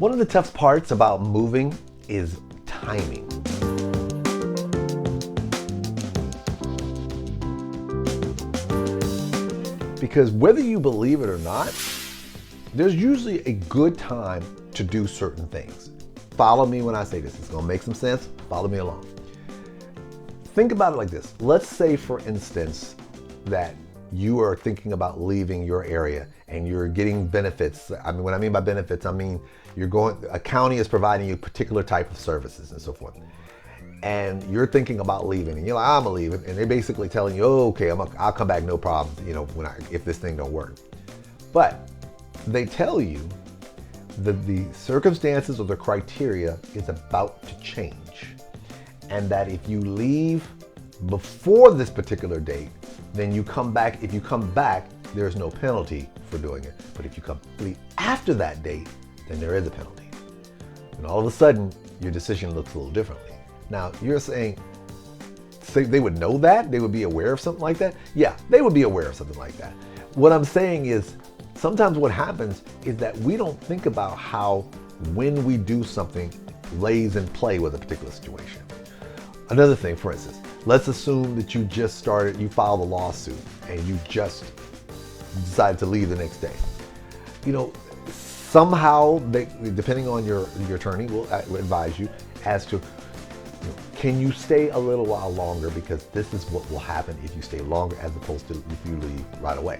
One of the tough parts about moving is timing. Because whether you believe it or not, there's usually a good time to do certain things. Follow me when I say this. It's gonna make some sense. Follow me along. Think about it like this. Let's say, for instance, that you are thinking about leaving your area and you're getting benefits. I mean, what I mean by benefits, I mean a county is providing you a particular type of services and so forth. And you're thinking about leaving, and you're like, I'm gonna leave it. And they're basically telling you, oh, okay, I'll come back, no problem, if this thing don't work. But they tell you that the circumstances or the criteria is about to change. And that if you leave before this particular date, then you come back. If you come back, there's no penalty for doing it. But if you leave after that date, then there is a penalty. And all of a sudden, your decision looks a little differently. Now, you're saying they would know that? They would be aware of something like that? Yeah, they would be aware of something like that. What I'm saying is, sometimes what happens is that we don't think about how, when we do something, lays in play with a particular situation. Another thing, for instance, let's assume that you filed a lawsuit and you just decided to leave the next day. Somehow, depending on your attorney, will advise you as to, can you stay a little while longer, because this is what will happen if you stay longer as opposed to if you leave right away.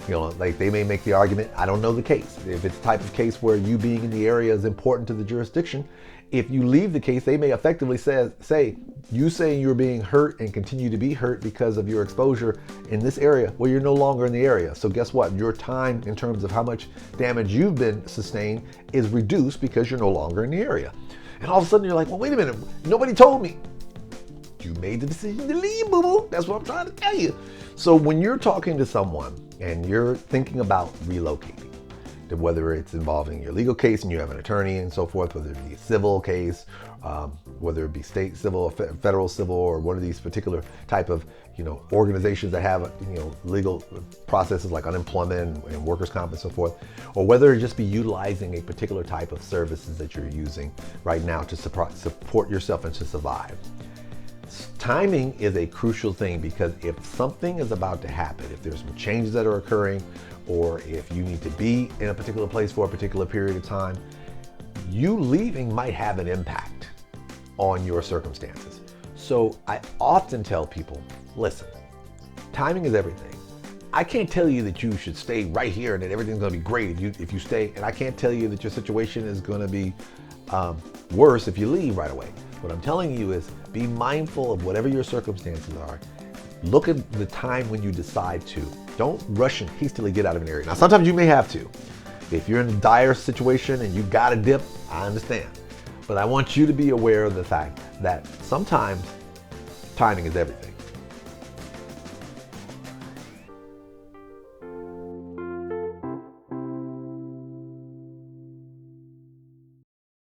Like they may make the argument, I don't know the case. If it's the type of case where you being in the area is important to the jurisdiction, if you leave the case, they may effectively say, you saying you're being hurt and continue to be hurt because of your exposure in this area, well, you're no longer in the area. So guess what? Your time in terms of how much damage you've been sustained is reduced because you're no longer in the area. And all of a sudden you're like, well, wait a minute, nobody told me. You made the decision to leave, boo-boo. That's what I'm trying to tell you. So when you're talking to someone and you're thinking about relocating, whether it's involving your legal case and you have an attorney and so forth, whether it be a civil case, whether it be state civil or federal civil, or one of these particular type of organizations that have legal processes like unemployment and workers' comp and so forth, or whether it just be utilizing a particular type of services that you're using right now to support yourself and to survive. Timing is a crucial thing, because if something is about to happen, if there's some changes that are occurring, or if you need to be in a particular place for a particular period of time, you leaving might have an impact on your circumstances. So I often tell people, listen, timing is everything. I can't tell you that you should stay right here and that everything's gonna be great if you stay, and I can't tell you that your situation is gonna be worse if you leave right away. What I'm telling you is, be mindful of whatever your circumstances are. Look at the time when you decide to. Don't rush and hastily get out of an area. Now, sometimes you may have to. If you're in a dire situation and you gotta dip, I understand. But I want you to be aware of the fact that sometimes timing is everything.